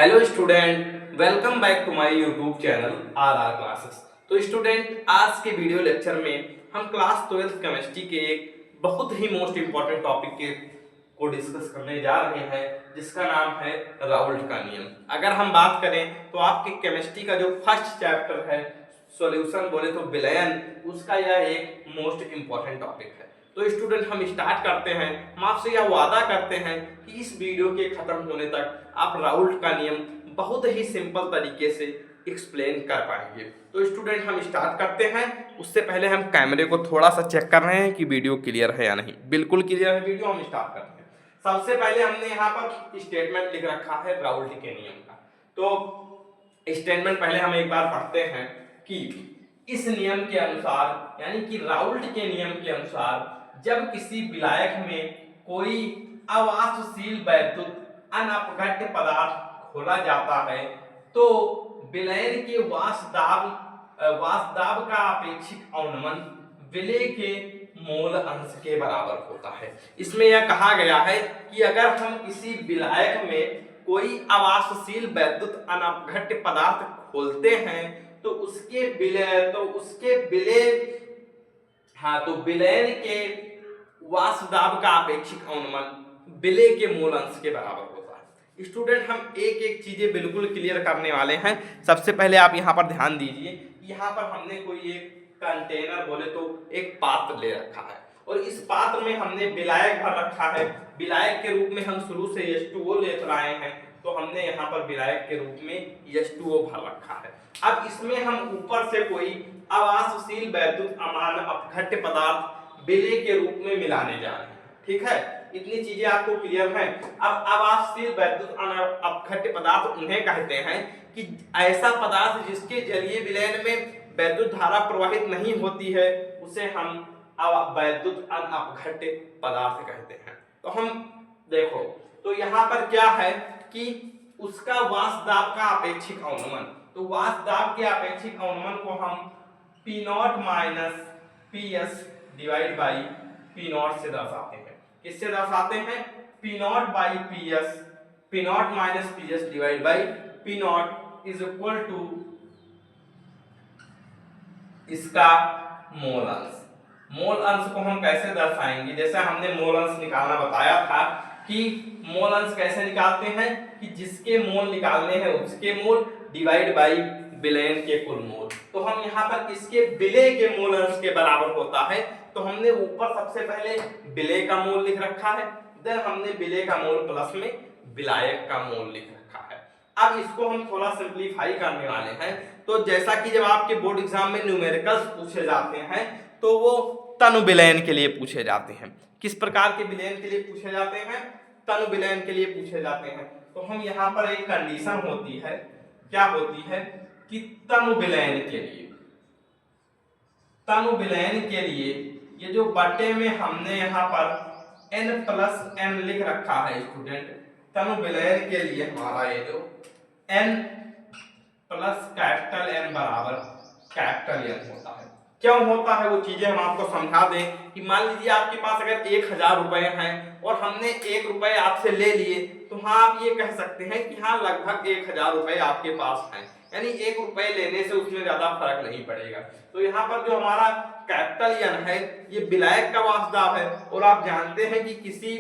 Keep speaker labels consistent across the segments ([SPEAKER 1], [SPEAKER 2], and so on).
[SPEAKER 1] Hello student, welcome back to my YouTube channel R classes. तो student, आज के video lecture में हम क्लास 12 केमिस्ट्री के एक बहुत ही मोस्ट इम्पोर्टेंट टॉपिक के को डिस्कस करने जा रहे हैं, जिसका नाम है राउल्ट का नियम। अगर हम बात करें तो आपके केमिस्ट्री का जो फर्स्ट चैप्टर है सॉल्यूशन बोले तो विलयन, उसका यह एक मोस्ट इम्पोर्टेंट टॉपिक है। तो स्टूडेंट, हम स्टार्ट करते हैं। हम आपसे यह वादा करते हैं कि इस वीडियो के खत्म होने तक आप राउल्ट का नियम बहुत ही सिंपल तरीके से एक्सप्लेन कर पाएंगे। तो स्टूडेंट, हम स्टार्ट करते हैं। उससे पहले हम कैमरे को थोड़ा सा चेक कर रहे हैं कि वीडियो क्लियर है या नहीं। बिल्कुल क्लियर है वीडियो। हम स्टार्ट करते हैं। सबसे पहले हमने यहाँ पर स्टेटमेंट लिख रखा है राउल्ट के नियम का। तो स्टेटमेंट पहले हम एक बार पढ़ते हैं कि इस नियम के अनुसार, यानी कि राउल्ट के नियम के अनुसार, जब किसी विलायक में कोई अवाष्पशील वैद्युत अनअपघट्य पदार्थ खोला जाता है तो विलयन के वाष्पदाब का अपेक्षित अवनमन विलय के मोल अंश के बराबर होता है। इसमें यह कहा गया है कि अगर हम किसी विलायक में कोई अवाष्पशील वैद्युत अनअपघट्य पदार्थ खोलते हैं तो उसके विलयन के वाष्पदाब का अपेक्षित अवनमन विलय के मूल अंश के बराबर होता है। स्टूडेंट, हम एक एक चीजें बिल्कुल क्लियर करने वाले हैं। सबसे पहले आप यहाँ पर ध्यान दीजिए, यहाँ पर हमने कोई एक कंटेनर बोले तो एक पात्र ले रखा है और इस पात्र में हमने विलायक भर रखा है। विलायक के रूप में हम शुरू से H2O लेते आए हैं, तो हमने यहाँ पर विलायक के रूप में H2O भर रखा है। अब इसमें हम ऊपर से कोई अवाष्पशील वैद्युत अमान अपघट्य पदार्थ विलय के रूप में मिलाने जा रहे हैं। ठीक है, इतनी चीजें आपको क्लियर है। अब अवाष्पशील वैद्युत अपघट्य पदार्थ उन्हें कहते हैं कि ऐसा पदार्थ जिसके जलीय विलयन में वैद्युत धारा प्रवाहित नहीं होती है, उसे हम वैद्युत अनअपघट्य पदार्थ कहते हैं। तो हम देखो, तो यहाँ पर क्या है कि उसका वाष्पदाब का अपेक्षित अवनमन, तो वाष्पदाब के अपेक्षित अवनमन को हम P0 minus PS divide by P0 से दर्शाते हैं। किससे दर्शाते हैं? P0 by PS, P0 minus PS divide by P0 is equal to इसका मोल अंश। मोल अंश को हम कैसे दर्शाएंगे? जैसे हमने मोल अंश निकालना बताया था कि मोल अंश कैसे निकालते हैं कि जिसके मोल निकालने हैं उसके मोल डिवाइड बाई विलयन के कुल मोल। तो हम यहाँ पर किसके विलय के मोल अंश के बराबर होता है, तो हमने ऊपर सबसे पहले विलय का मोल लिख रखा है, देन हमने विलय का मोल प्लस में विलायक का मोल लिख रखा है। अब इसको हम थोड़ा सिंप्लीफाई करने वाले हैं। तो जैसा कि जब आपके बोर्ड एग्जाम में न्यूमेरिकल्स पूछे जाते हैं तो वो तनु विलयन के लिए पूछे जाते हैं। किस प्रकार के विलयन के लिए पूछे जाते हैं? तनु विलयन के लिए पूछे जाते हैं। तो हम यहाँ पर एक कंडीशन होती है, क्या होती है कि तनु विलयन के लिए ये जो बटे में हमने यहाँ पर n+n लिख रखा है स्टूडेंट, तनु विलयन के लिए हमारा ये जो n प्लस कैपिटल N बराबर कैपिटल N होता है। क्यों होता है वो चीजें हम आपको समझा दें कि मान लीजिए आपके पास अगर 1000 रुपए हैं और हमने 1 रुपए आपसे ले लिए, तो हाँ आप ये कह सकते हैं कि हाँ लगभग 1000 रुपए आपके पास हैं, यानी 1 रुपए लेने से उसमें ज्यादा फर्क नहीं पड़ेगा। तो यहाँ पर जो हमारा कैपिटल N है ये विलायक का वाष्पदाब है और आप जानते हैं कि किसी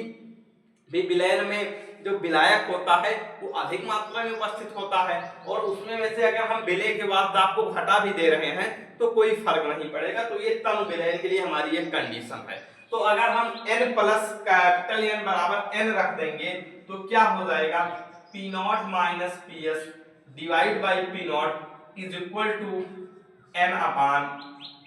[SPEAKER 1] भी विलयन में जो विलायक होता है वो अधिक मात्रा में उपस्थित होता है और उसमें में से अगर हम विलय के वाष्पदाब को घटा भी दे रहे हैं तो कोई फर्क नहीं पड़ेगा। तो ये तनु विलयन के लिए हमारी एक कंडीशन है। तो अगर हम n प्लस कैपिटल N बराबर n रख देंगे तो क्या हो जाएगा? P0 minus PS divide by P0 is equal to n upon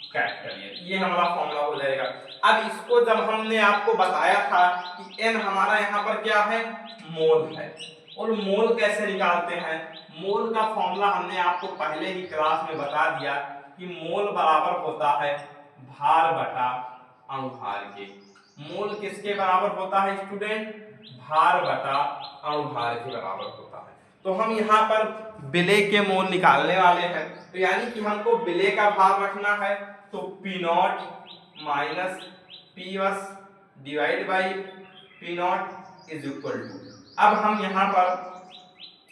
[SPEAKER 1] capital N। ये हमारा फॉर्मूला हो जाएगा। अब इसको जब हमने आपको बताया था कि n हमारा यहाँ पर क्या है? मोल है। और मोल कैसे निकालते हैं? मोल का फॉर्मूला हमने आपको पहले ही क्लास में बता दिया कि मोल बराबर होता है भार बटा अणुभार के। मोल किसके बराबर होता है स्टूडेंट? भार बटा अणुभार के बराबर होता है। तो हम यहाँ पर विलय के मोल निकालने वाले हैं, तो यानी कि हमको विलय का भार रखना है, तो P0 minus PS divide by P0 is equal to, अब हम यहाँ पर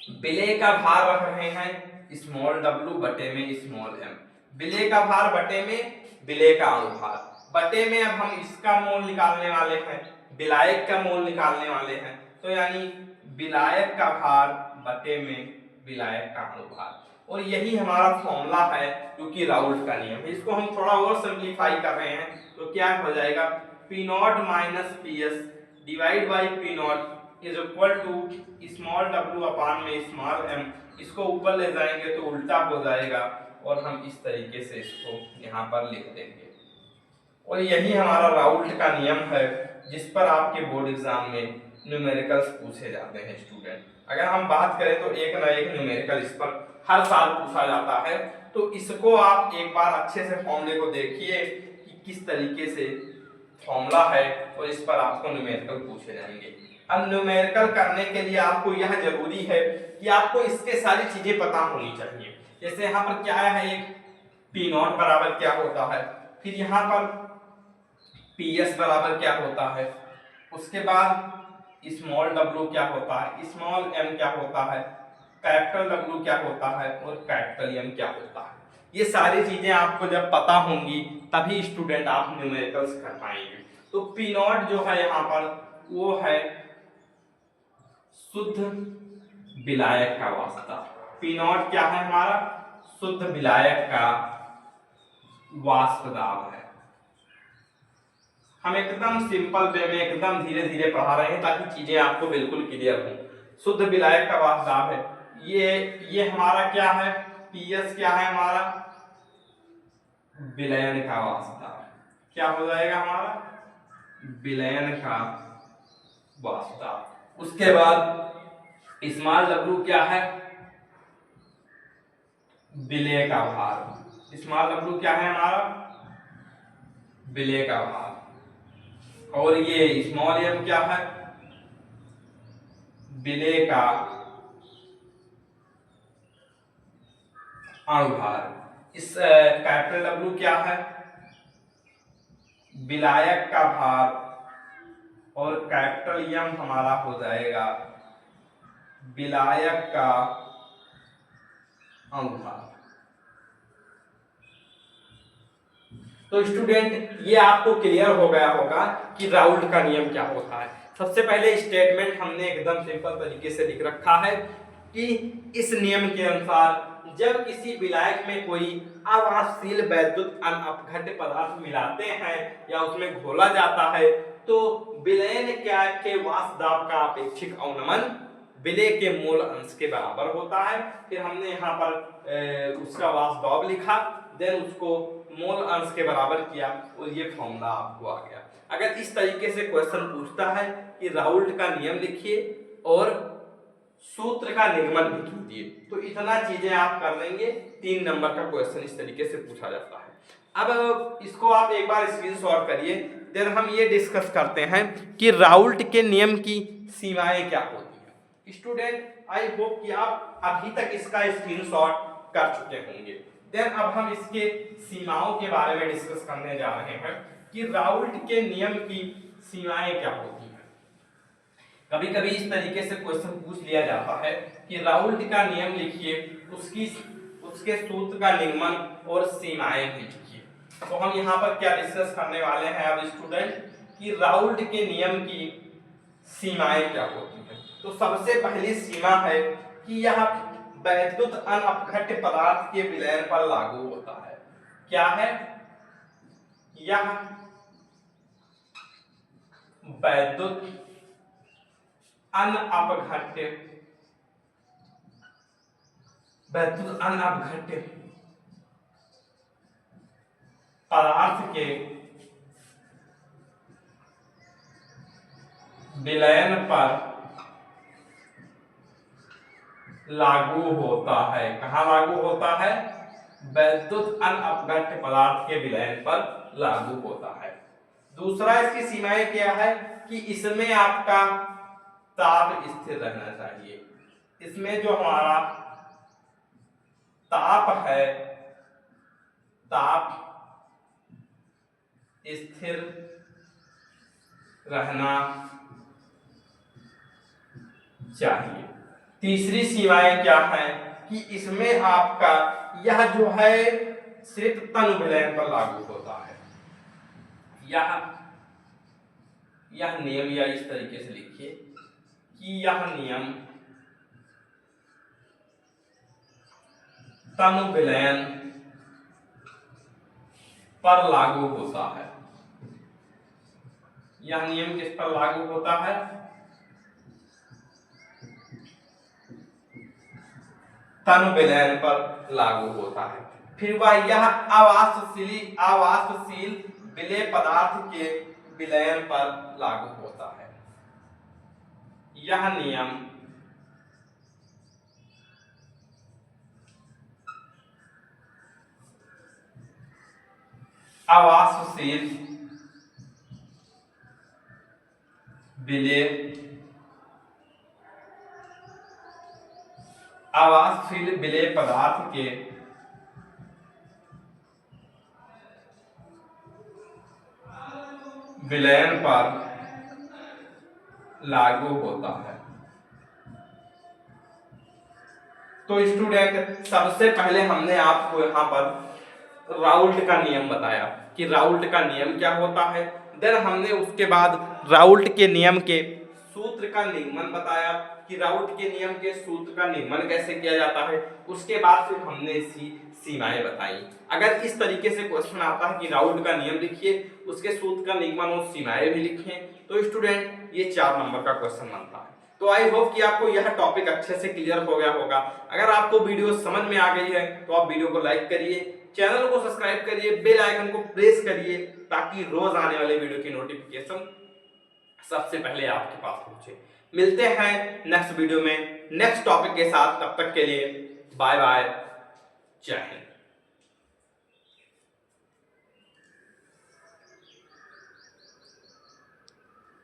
[SPEAKER 1] विलेय का भार रख रहे हैं स्मॉल w बटे में स्मॉल m। विलेय का भार बटे में विलेय का अनुभार, बटे में अब हम इसका मोल निकालने वाले हैं, विलायक का मोल निकालने वाले हैं। तो यानी विलायक का भार बटे में विलायक का अनुभार, और यही हमारा फॉर्मूला है जो कि राउल्ट का नियम है। इसको हम थोड़ा और सिंप्लीफाई कर रहे हैं तो क्या हो जाएगा, P naught minus PS divide by P naught is equal to small w upon में स्मॉल m। इसको ऊपर ले जाएंगे तो उल्टा हो जाएगा और हम इस तरीके से इसको यहाँ पर लिख देंगे। और यही हमारा राउल्ट का नियम है जिस पर आपके बोर्ड एग्जाम में न्यूमेरिकल्स पूछे जाते हैं स्टूडेंट। अगर हम बात करें तो एक ना एक न्यूमेरिकल इस पर हर साल पूछा जाता है, तो इसको आप एक बार अच्छे से फॉर्मूले को देखिए कि किस तरीके से फॉर्मूला है और इस पर आपको न्यूमेरिकल पूछे जाएंगे। अब न्यूमेरिकल करने के लिए आपको यह जरूरी है कि आपको इसके सारी चीजें पता होनी चाहिए। जैसे यहाँ पर क्या है, एक P नॉट बराबर क्या होता है, फिर यहाँ पर PS बराबर क्या होता है, उसके बाद स्मॉल w क्या होता है, स्मॉल m क्या होता है, कैपिटल W क्या होता है और कैपिटल M क्या होता है। ये सारी चीजें आपको जब पता होंगी तभी स्टूडेंट आप न्यूमेरिकल्स कर पाएंगे। तो P नॉट जो है यहाँ पर वो है शुद्ध विलायक का वास्ता। P नॉट क्या है हमारा, शुद्ध विलायक का वाष्प दाब है। हम एकदम सिंपल वे में एकदम धीरे धीरे पढ़ा रहे हैं ताकि चीजें आपको बिल्कुल क्लियर हो। शुद्ध विलायक का वाष्प दाब है, ये हमारा क्या है, PS क्या है हमारा, विलयन का वाष्प दाब। क्या हो जाएगा हमारा, विलयन का वाष्प दाब। उसके बाद स्मॉल w क्या है, विलेय का भार। स्मॉल w क्या है हमारा, विलेय का भार। और ये स्मॉल m क्या है, विलेय का अनुभार। इस कैपिटल W क्या है, विलायक का भार, और कैपिटल M हमारा हो जाएगा विलायक का अनुभार। तो स्टूडेंट ये आपको क्लियर हो गया होगा कि राउल्ट का नियम क्या होता है। सबसे पहले स्टेटमेंट हमने एकदम सिंपल तरीके से लिख रखा है कि इस नियम के अनुसार जब किसी विलायक में कोई अवाष्पशील वैद्युत अपघट्य पदार्थ मिलाते हैं या उसमें घोला जाता है तो विलयन क्या के वाष्प दाब का अपेक्षिक अवनमन विलेय के मोल अंश के बराबर होता है। फिर हमने यहाँ पर उसका वाष्प दाब लिखा, देन उसको मोल अंश के बराबर किया और ये फॉर्मूला आपको आ गया। अगर इस तरीके से क्वेश्चन पूछता है कि राउल्ट का नियम लिखिए और सूत्र का निगमन भी कीजिए तो इतना चीजें आप कर लेंगे, 3 नंबर का क्वेश्चन इस तरीके से पूछा जाता है। अब इसको आप एक बार स्क्रीनशॉट करिए, देन हम ये डिस्कस करते हैं कि राउल्ट के नियम की सीमाएं क्या होती हैं। स्टूडेंट आई होप कि आप अभी तक इसका स्क्रीनशॉट कर चुके होंगे। देन अब हम इसके सीमाओं के बारे में डिस्कस करने जा रहे हैं कि राउल्ट के नियम की सीमाएं क्या होती हैं। कभी कभी इस तरीके से क्वेश्चन पूछ लिया जाता है कि राउल्ट का नियम लिखिए, उसके सूत्र का निगमन और सीमाएं भी लिखिए। तो हम यहाँ पर क्या डिस्कस करने वाले हैं अब स्टूडेंट कि राउल्ट के नियम की सीमाएं क्या होती हैं। तो सबसे पहली सीमा है कि यह वैद्युत अनअपघट्य पदार्थ के विलयन पर लागू होता है। क्या है, यह वैद्युत अनअपघट्य पदार्थ के विलयन पर लागू होता है। कहाँ लागू होता है, वैद्युत अनअपघट्य पदार्थ के विलयन पर लागू होता है। दूसरा इसकी सीमाएं क्या है कि इसमें आपका ताप स्थिर रहना चाहिए। इसमें जो हमारा ताप है, ताप स्थिर रहना चाहिए। तीसरी सीमाएं क्या है कि इसमें आपका यह जो है सिर्फ तनु विलयन पर लागू होता है। यह नियम, या इस तरीके से लिखिए कि यह नियम तनु विलयन पर लागू होता है। यह नियम किस पर लागू होता है? तनु विलयन पर लागू होता है। फिर वह यह आवासशील विलेय पदार्थ के विलयन पर लागू होता है। यह नियम आवासशील विलेय पदार्थ के विलयन पर लागू होता है। तो स्टूडेंट, सबसे पहले हमने आपको यहाँ पर राउल्ट का नियम बताया कि राउल्ट का नियम क्या होता है। देन हमने उसके बाद राउल्ट के नियम के सूत्र का निगमन बताया कि राउल्ट के नियम के सूत्र का निगमन कैसे किया जाता है। उसके बाद फिर हमने इसकी सीमाएं बताई। अगर इस तरीके से क्वेश्चन आता है कि राउल्ट का नियम लिखिए, उसके सूत्र का निगमन और सीमाएं भी लिखें, तो स्टूडेंट ये 4 नंबर का क्वेश्चन बनता है। तो आई होप कि आपको यह टॉपिक अच्छे से क्लियर हो गया होगा। अगर आपको वीडियो समझ में आ गई है तो आप वीडियो को लाइक करिए, चैनल को सब्सक्राइब करिए, बेल आइकन को प्रेस करिए ताकि रोज आने वाले वीडियो की नोटिफिकेशन सबसे पहले आपके पास पहुंचे। मिलते हैं नेक्स्ट वीडियो में नेक्स्ट टॉपिक के साथ। तब तक के लिए बाय बाय, जय हिंद।